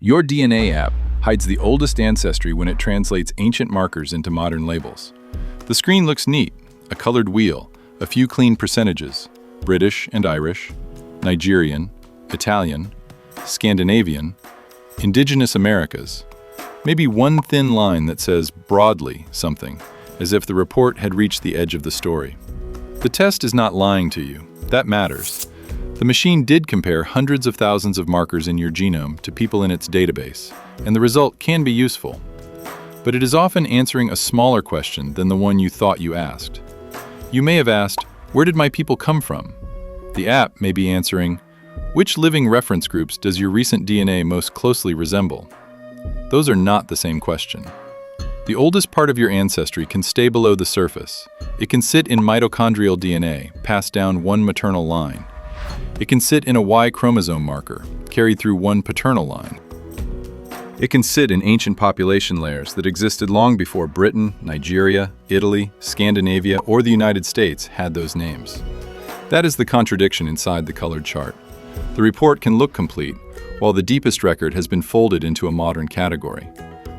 Your DNA app hides the oldest ancestry when it translates ancient markers into modern labels. The screen looks neat, a colored wheel, a few clean percentages, British and Irish, Nigerian, Italian, Scandinavian, Indigenous Americas, maybe one thin line that says broadly something, as if the report had reached the edge of the story. The test is not lying to you. That matters. The machine did compare hundreds of thousands of markers in your genome to people in its database, and the result can be useful. But it is often answering a smaller question than the one you thought you asked. You may have asked, "Where did my people come from?" The app may be answering, "Which living reference groups does your recent DNA most closely resemble?" Those are not the same question. The oldest part of your ancestry can stay below the surface. It can sit in mitochondrial DNA, passed down one maternal line. It can sit in a Y chromosome marker, carried through one paternal line. It can sit in ancient population layers that existed long before Britain, Nigeria, Italy, Scandinavia, or the United States had those names. That is the contradiction inside the colored chart. The report can look complete, while the deepest record has been folded into a modern category.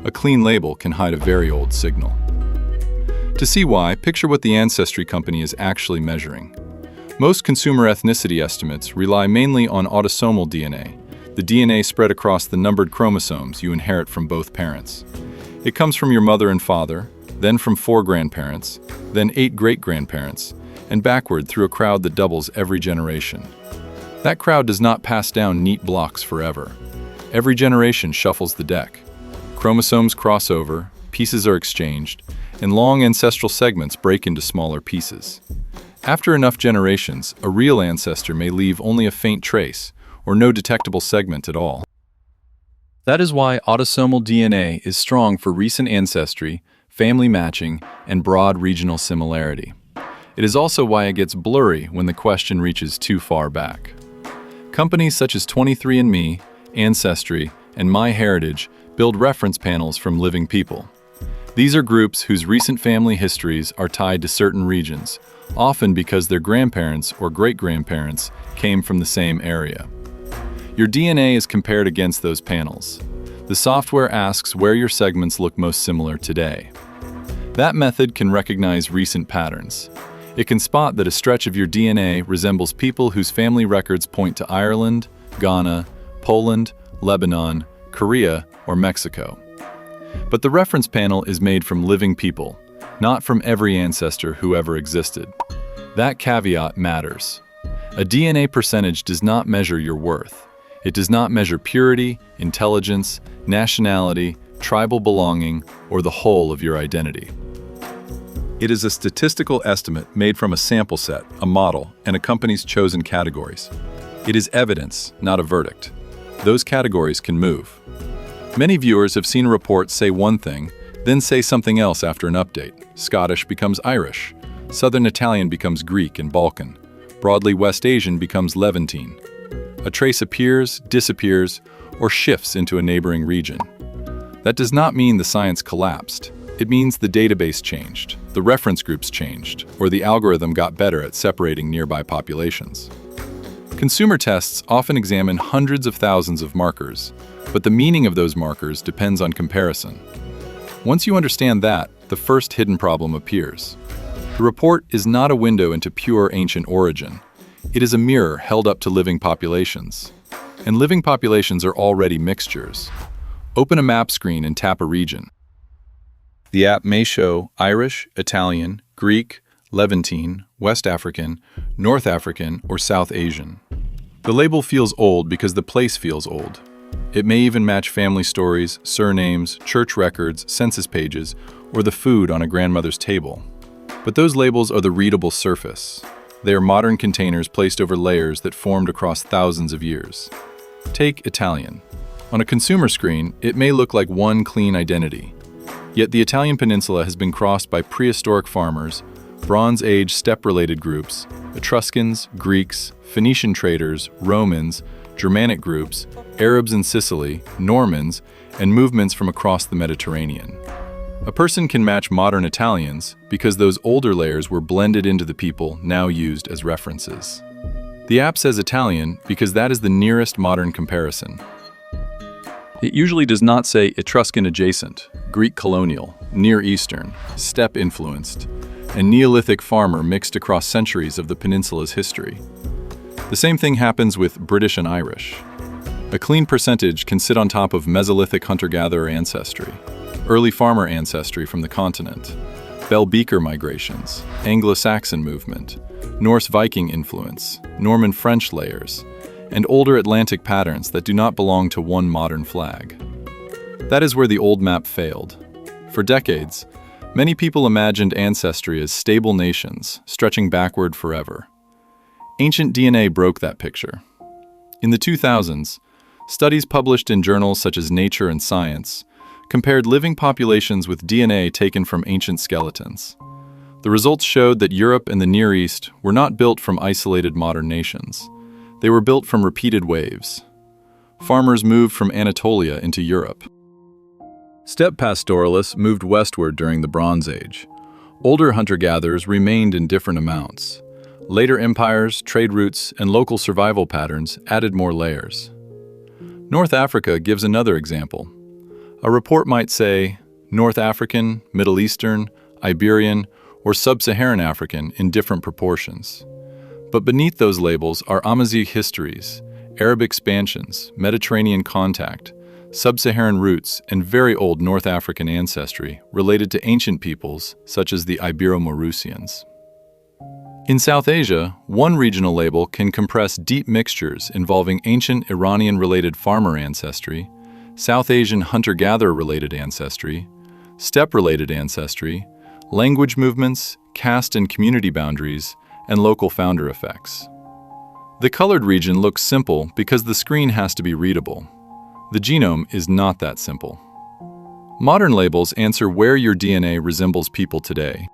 A clean label can hide a very old signal. To see why, picture what the Ancestry company is actually measuring. Most consumer ethnicity estimates rely mainly on autosomal DNA, the DNA spread across the numbered chromosomes you inherit from both parents. It comes from your mother and father, then from 4 grandparents, then 8 great-grandparents, and backward through a crowd that doubles every generation. That crowd does not pass down neat blocks forever. Every generation shuffles the deck. Chromosomes cross over, pieces are exchanged, and long ancestral segments break into smaller pieces. After enough generations, a real ancestor may leave only a faint trace, or no detectable segment at all. That is why autosomal DNA is strong for recent ancestry, family matching, and broad regional similarity. It is also why it gets blurry when the question reaches too far back. Companies such as 23andMe, Ancestry, and MyHeritage build reference panels from living people. These are groups whose recent family histories are tied to certain regions, often because their grandparents or great-grandparents came from the same area. Your DNA is compared against those panels. The software asks where your segments look most similar today. That method can recognize recent patterns. It can spot that a stretch of your DNA resembles people whose family records point to Ireland, Ghana, Poland, Lebanon, Korea, or Mexico. But the reference panel is made from living people, not from every ancestor who ever existed. That caveat matters. A DNA percentage does not measure your worth. It does not measure purity, intelligence, nationality, tribal belonging, or the whole of your identity. It is a statistical estimate made from a sample set, a model, and a company's chosen categories. It is evidence, not a verdict. Those categories can move. Many viewers have seen a report say one thing, then say something else after an update. Scottish becomes Irish. Southern Italian becomes Greek and Balkan. Broadly West Asian becomes Levantine. A trace appears, disappears, or shifts into a neighboring region. That does not mean the science collapsed. It means the database changed, the reference groups changed, or the algorithm got better at separating nearby populations. Consumer tests often examine hundreds of thousands of markers, but the meaning of those markers depends on comparison. Once you understand that, the first hidden problem appears. The report is not a window into pure ancient origin. It is a mirror held up to living populations. And living populations are already mixtures. Open a map screen and tap a region. The app may show Irish, Italian, Greek, Levantine, West African, North African, or South Asian. The label feels old because the place feels old. It may even match family stories, surnames, church records, census pages, or the food on a grandmother's table. But those labels are the readable surface. They are modern containers placed over layers that formed across thousands of years. Take Italian. On a consumer screen, it may look like one clean identity. Yet the Italian peninsula has been crossed by prehistoric farmers, Bronze Age steppe-related groups, Etruscans, Greeks, Phoenician traders, Romans, Germanic groups, Arabs in Sicily, Normans, and movements from across the Mediterranean. A person can match modern Italians because those older layers were blended into the people now used as references. The app says Italian because that is the nearest modern comparison. It usually does not say Etruscan adjacent, Greek colonial, Near Eastern, steppe influenced, and Neolithic farmer mixed across centuries of the peninsula's history. The same thing happens with British and Irish. A clean percentage can sit on top of Mesolithic hunter-gatherer ancestry, early farmer ancestry from the continent, Bell Beaker migrations, Anglo-Saxon movement, Norse Viking influence, Norman French layers, and older Atlantic patterns that do not belong to one modern flag. That is where the old map failed. For decades, many people imagined ancestry as stable nations, stretching backward forever. Ancient DNA broke that picture. In the 2000s, studies published in journals such as Nature and Science compared living populations with DNA taken from ancient skeletons. The results showed that Europe and the Near East were not built from isolated modern nations. They were built from repeated waves. Farmers moved from Anatolia into Europe. Steppe pastoralists moved westward during the Bronze Age. Older hunter-gatherers remained in different amounts. Later empires, trade routes, and local survival patterns added more layers. North Africa gives another example. A report might say North African, Middle Eastern, Iberian, or Sub-Saharan African in different proportions. But beneath those labels are Amazigh histories, Arab expansions, Mediterranean contact, Sub-Saharan roots, and very old North African ancestry related to ancient peoples such as the Ibero-Maurusians. In South Asia, one regional label can compress deep mixtures involving ancient Iranian-related farmer ancestry, South Asian hunter-gatherer-related ancestry, steppe-related ancestry, language movements, caste and community boundaries, and local founder effects. The colored region looks simple because the screen has to be readable. The genome is not that simple. Modern labels answer where your DNA resembles people today.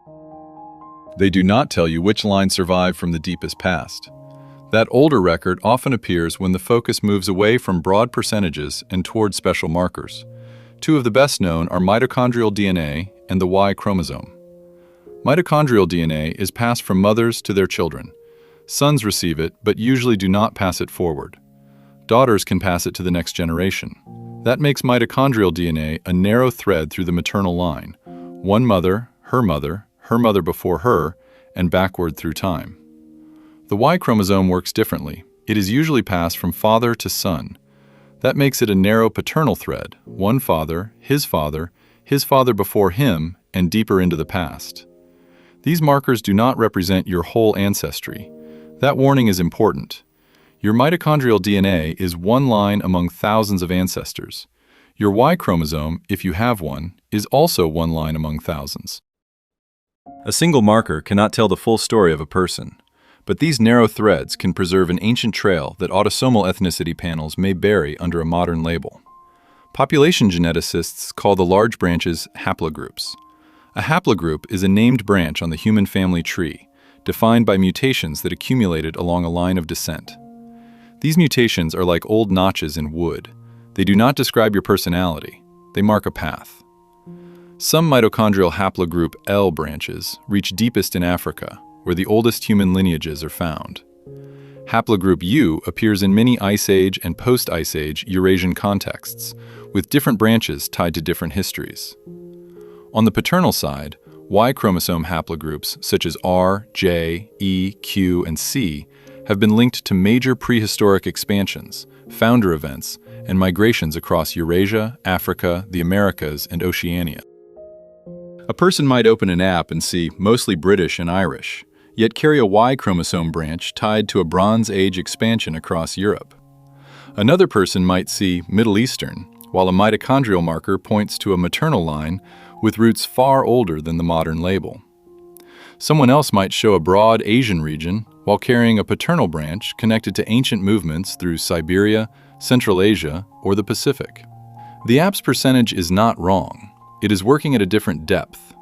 They do not tell you which line survived from the deepest past. That older record often appears when the focus moves away from broad percentages and toward special markers. Two of the best known are mitochondrial DNA and the Y chromosome. Mitochondrial DNA is passed from mothers to their children. Sons receive it, but usually do not pass it forward. Daughters can pass it to the next generation. That makes mitochondrial DNA a narrow thread through the maternal line. One mother, her mother before her, and backward through time. The Y chromosome works differently. It is usually passed from father to son. That makes it a narrow paternal thread, one father, his father before him, and deeper into the past. These markers do not represent your whole ancestry. That warning is important. Your mitochondrial DNA is one line among thousands of ancestors. Your Y chromosome, if you have one, is also one line among thousands. A single marker cannot tell the full story of a person, but these narrow threads can preserve an ancient trail that autosomal ethnicity panels may bury under a modern label. Population geneticists call the large branches haplogroups. A haplogroup is a named branch on the human family tree, defined by mutations that accumulated along a line of descent. These mutations are like old notches in wood. They do not describe your personality. They mark a path. Some mitochondrial haplogroup L branches reach deepest in Africa, where the oldest human lineages are found. Haplogroup U appears in many Ice Age and post-Ice Age Eurasian contexts, with different branches tied to different histories. On the paternal side, Y chromosome haplogroups such as R, J, E, Q, and C have been linked to major prehistoric expansions, founder events, and migrations across Eurasia, Africa, the Americas, and Oceania. A person might open an app and see mostly British and Irish, yet carry a Y chromosome branch tied to a Bronze Age expansion across Europe. Another person might see Middle Eastern, while a mitochondrial marker points to a maternal line with roots far older than the modern label. Someone else might show a broad Asian region while carrying a paternal branch connected to ancient movements through Siberia, Central Asia, or the Pacific. The app's percentage is not wrong. It is working at a different depth.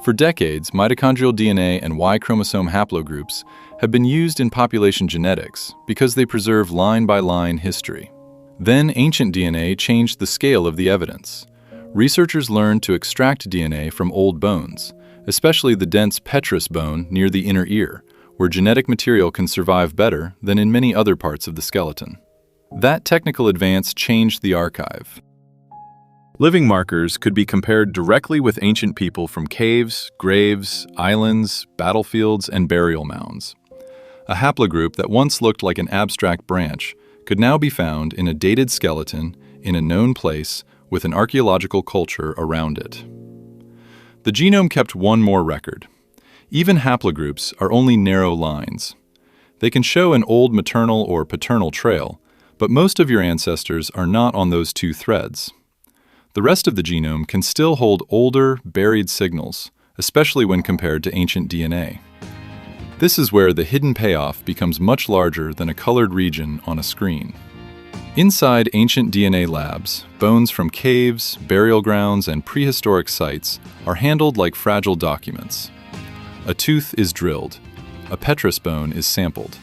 For decades, mitochondrial DNA and Y chromosome haplogroups have been used in population genetics because they preserve line-by-line history. Then ancient DNA changed the scale of the evidence. Researchers learned to extract DNA from old bones, especially the dense petrous bone near the inner ear, where genetic material can survive better than in many other parts of the skeleton. That technical advance changed the archive. Living markers could be compared directly with ancient people from caves, graves, islands, battlefields, and burial mounds. A haplogroup that once looked like an abstract branch could now be found in a dated skeleton in a known place with an archaeological culture around it. The genome kept one more record. Even haplogroups are only narrow lines. They can show an old maternal or paternal trail, but most of your ancestors are not on those two threads. The rest of the genome can still hold older, buried signals, especially when compared to ancient DNA. This is where the hidden payoff becomes much larger than a colored region on a screen. Inside ancient DNA labs, bones from caves, burial grounds, and prehistoric sites are handled like fragile documents. A tooth is drilled. A petrous bone is sampled.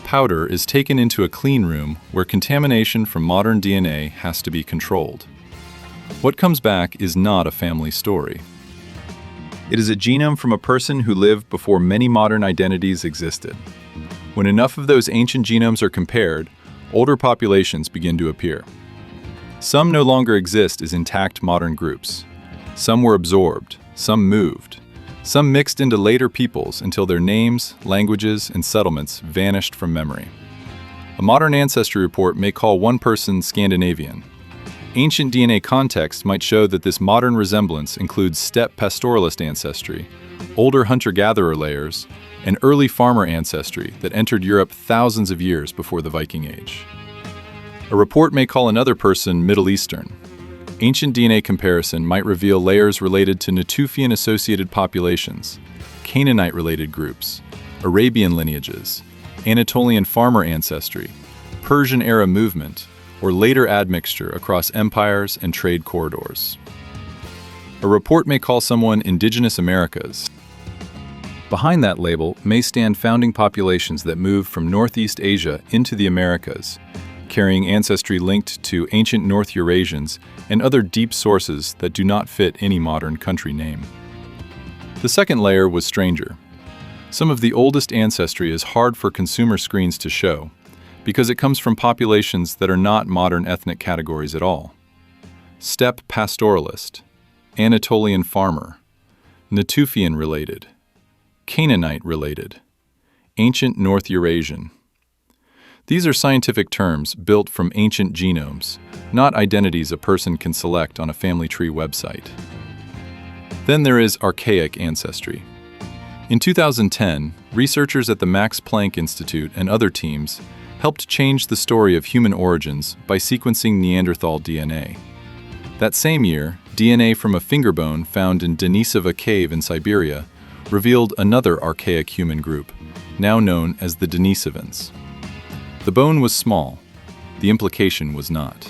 Powder is taken into a clean room where contamination from modern DNA has to be controlled. What comes back is not a family story. It is a genome from a person who lived before many modern identities existed. When enough of those ancient genomes are compared, older populations begin to appear. Some no longer exist as intact modern groups. Some were absorbed, some moved, some mixed into later peoples until their names, languages, and settlements vanished from memory. A modern ancestry report may call one person Scandinavian. Ancient DNA context might show that this modern resemblance includes steppe pastoralist ancestry, older hunter-gatherer layers, and early farmer ancestry that entered Europe thousands of years before the Viking Age. A report may call another person Middle Eastern. Ancient DNA comparison might reveal layers related to Natufian-associated populations, Canaanite-related groups, Arabian lineages, Anatolian farmer ancestry, Persian-era movement, or later admixture across empires and trade corridors. A report may call someone Indigenous Americas. Behind that label may stand founding populations that moved from Northeast Asia into the Americas, carrying ancestry linked to ancient North Eurasians and other deep sources that do not fit any modern country name. The second layer was stranger. Some of the oldest ancestry is hard for consumer screens to show, because it comes from populations that are not modern ethnic categories at all. Steppe pastoralist, Anatolian farmer, Natufian-related, Canaanite-related, ancient North Eurasian. These are scientific terms built from ancient genomes, not identities a person can select on a family tree website. Then there is archaic ancestry. In 2010, researchers at the Max Planck Institute and other teams helped change the story of human origins by sequencing Neanderthal DNA. That same year, DNA from a finger bone found in Denisova Cave in Siberia revealed another archaic human group, now known as the Denisovans. The bone was small. The implication was not.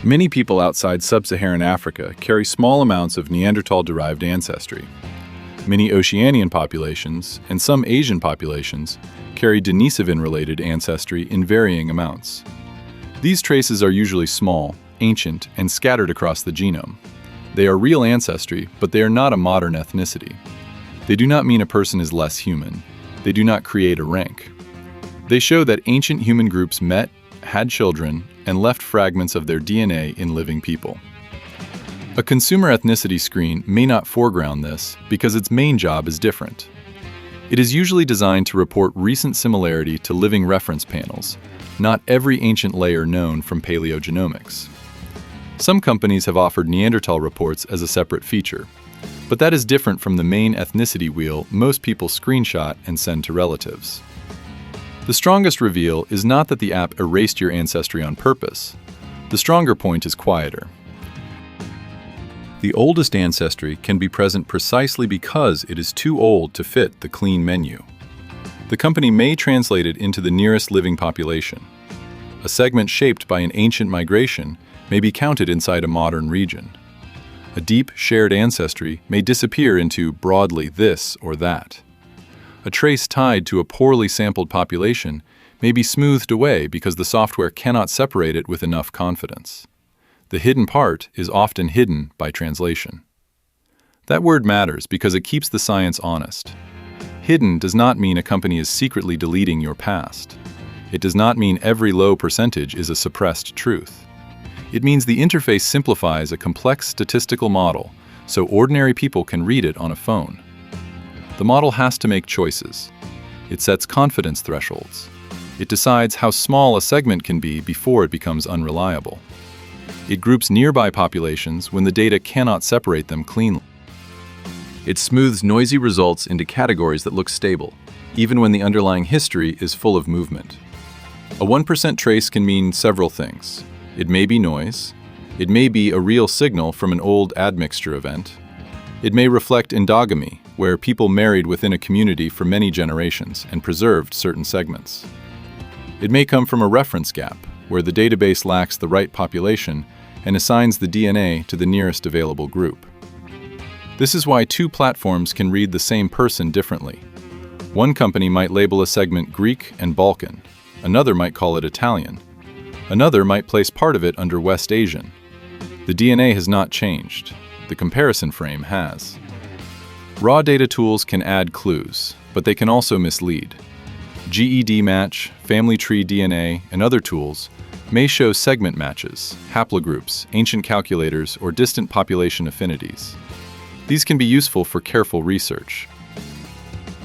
Many people outside sub-Saharan Africa carry small amounts of Neanderthal-derived ancestry. Many Oceanian populations, and some Asian populations, carry Denisovan-related ancestry in varying amounts. These traces are usually small, ancient, and scattered across the genome. They are real ancestry, but they are not a modern ethnicity. They do not mean a person is less human. They do not create a rank. They show that ancient human groups met, had children, and left fragments of their DNA in living people. A consumer ethnicity screen may not foreground this because its main job is different. It is usually designed to report recent similarity to living reference panels, not every ancient layer known from paleogenomics. Some companies have offered Neanderthal reports as a separate feature, but that is different from the main ethnicity wheel most people screenshot and send to relatives. The strongest reveal is not that the app erased your ancestry on purpose. The stronger point is quieter. The oldest ancestry can be present precisely because it is too old to fit the clean menu. The company may translate it into the nearest living population. A segment shaped by an ancient migration may be counted inside a modern region. A deep shared ancestry may disappear into broadly this or that. A trace tied to a poorly sampled population may be smoothed away because the software cannot separate it with enough confidence. The hidden part is often hidden by translation. That word matters because it keeps the science honest. Hidden does not mean a company is secretly deleting your past. It does not mean every low percentage is a suppressed truth. It means the interface simplifies a complex statistical model so ordinary people can read it on a phone. The model has to make choices. It sets confidence thresholds. It decides how small a segment can be before it becomes unreliable. It groups nearby populations when the data cannot separate them cleanly. It smooths noisy results into categories that look stable, even when the underlying history is full of movement. A 1% trace can mean several things. It may be noise. It may be a real signal from an old admixture event. It may reflect endogamy, where people married within a community for many generations and preserved certain segments. It may come from a reference gap, where the database lacks the right population and assigns the DNA to the nearest available group. This is why two platforms can read the same person differently. One company might label a segment Greek and Balkan. Another might call it Italian. Another might place part of it under West Asian. The DNA has not changed. The comparison frame has. Raw data tools can add clues, but they can also mislead. GED match, family tree DNA, and other tools may show segment matches, haplogroups, ancient calculators, or distant population affinities. These can be useful for careful research.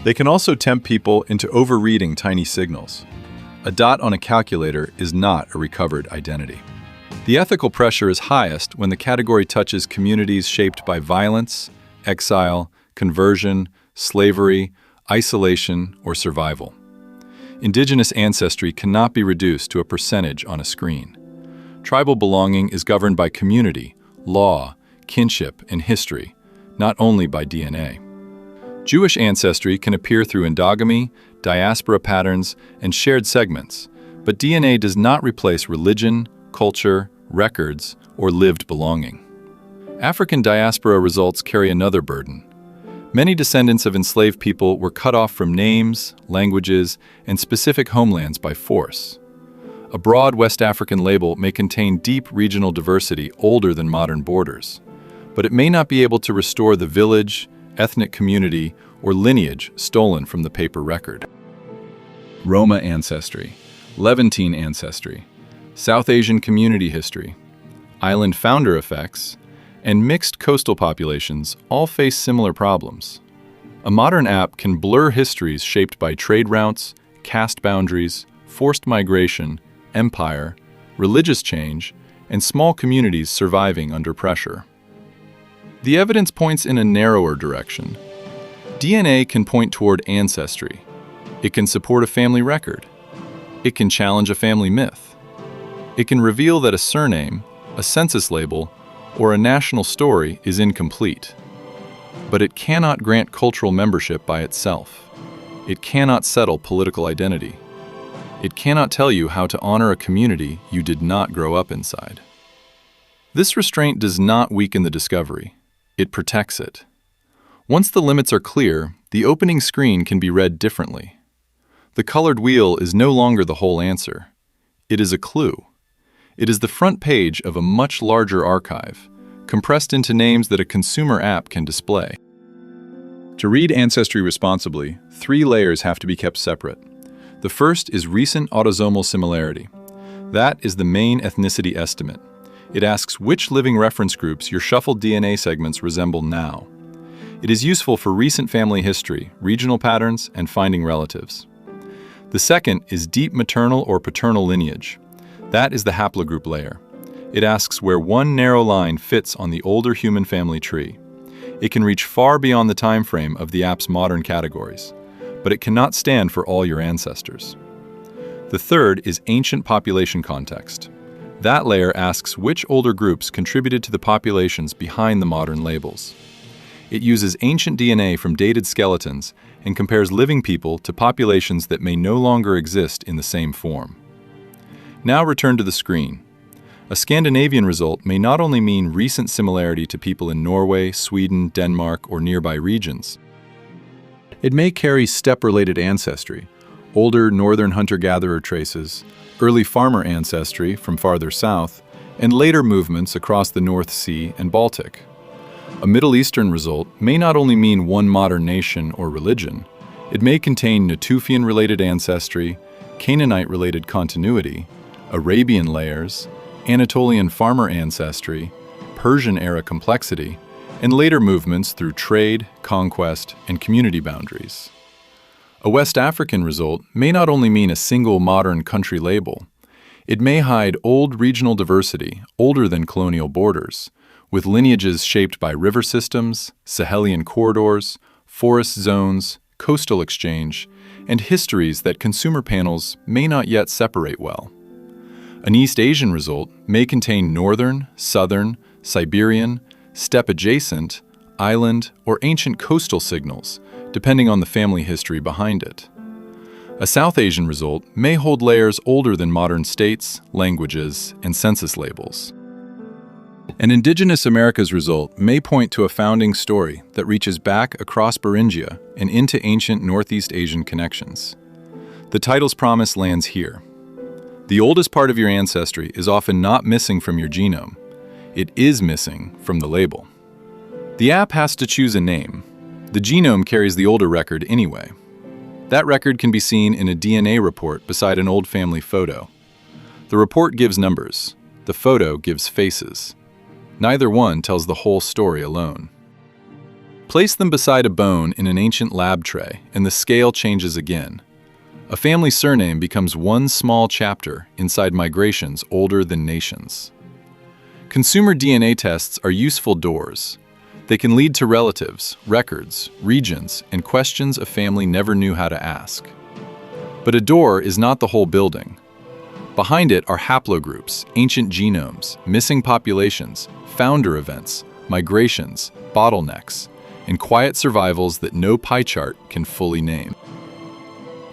They can also tempt people into overreading tiny signals. A dot on a calculator is not a recovered identity. The ethical pressure is highest when the category touches communities shaped by violence, exile, conversion, slavery, isolation, or survival. Indigenous ancestry cannot be reduced to a percentage on a screen. Tribal belonging is governed by community, law, kinship, and history, not only by DNA. Jewish ancestry can appear through endogamy, diaspora patterns, and shared segments, but DNA does not replace religion, culture, records, or lived belonging. African diaspora results carry another burden. Many descendants of enslaved people were cut off from names, languages, and specific homelands by force. A broad West African label may contain deep regional diversity older than modern borders, but it may not be able to restore the village, ethnic community, or lineage stolen from the paper record. Roma ancestry, Levantine ancestry, South Asian community history, island founder effects, and mixed coastal populations all face similar problems. A modern app can blur histories shaped by trade routes, caste boundaries, forced migration, empire, religious change, and small communities surviving under pressure. The evidence points in a narrower direction. DNA can point toward ancestry. It can support a family record. It can challenge a family myth. It can reveal that a surname, a census label, or a national story is incomplete. But it cannot grant cultural membership by itself. It cannot settle political identity. It cannot tell you how to honor a community you did not grow up inside. This restraint does not weaken the discovery. It protects it. Once the limits are clear, the opening screen can be read differently. The colored wheel is no longer the whole answer. It is a clue. It is the front page of a much larger archive, compressed into names that a consumer app can display. To read Ancestry responsibly, 3 layers have to be kept separate. The first is recent autosomal similarity. That is the main ethnicity estimate. It asks which living reference groups your shuffled DNA segments resemble now. It is useful for recent family history, regional patterns, and finding relatives. The second is deep maternal or paternal lineage. That is the haplogroup layer. It asks where one narrow line fits on the older human family tree. It can reach far beyond the time frame of the app's modern categories, but it cannot stand for all your ancestors. The third is ancient population context. That layer asks which older groups contributed to the populations behind the modern labels. It uses ancient DNA from dated skeletons and compares living people to populations that may no longer exist in the same form. Now return to the screen. A Scandinavian result may not only mean recent similarity to people in Norway, Sweden, Denmark, or nearby regions. It may carry steppe-related ancestry, older northern hunter-gatherer traces, early farmer ancestry from farther south, and later movements across the North Sea and Baltic. A Middle Eastern result may not only mean one modern nation or religion. It may contain Natufian-related ancestry, Canaanite-related continuity, Arabian layers, Anatolian farmer ancestry, Persian-era complexity, and later movements through trade, conquest, and community boundaries. A West African result may not only mean a single modern country label. It may hide old regional diversity, older than colonial borders, with lineages shaped by river systems, Sahelian corridors, forest zones, coastal exchange, and histories that consumer panels may not yet separate well. An East Asian result may contain northern, southern, Siberian, steppe-adjacent, island, or ancient coastal signals, depending on the family history behind it. A South Asian result may hold layers older than modern states, languages, and census labels. An Indigenous Americas result may point to a founding story that reaches back across Beringia and into ancient Northeast Asian connections. The title's promise lands here. The oldest part of your ancestry is often not missing from your genome. It is missing from the label. The app has to choose a name. The genome carries the older record anyway. That record can be seen in a DNA report beside an old family photo. The report gives numbers. The photo gives faces. Neither one tells the whole story alone. Place them beside a bone in an ancient lab tray, and the scale changes again. A family surname becomes one small chapter inside migrations older than nations. Consumer DNA tests are useful doors. They can lead to relatives, records, regions, and questions a family never knew how to ask. But a door is not the whole building. Behind it are haplogroups, ancient genomes, missing populations, founder events, migrations, bottlenecks, and quiet survivals that no pie chart can fully name.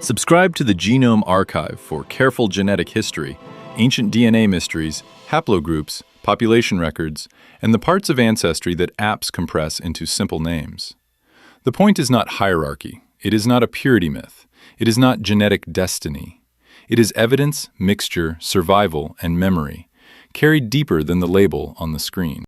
Subscribe to the Genome Archive for careful genetic history, ancient DNA mysteries, haplogroups, population records, and the parts of ancestry that apps compress into simple names. The point is not hierarchy. It is not a purity myth. It is not genetic destiny. It is evidence, mixture, survival, and memory, carried deeper than the label on the screen.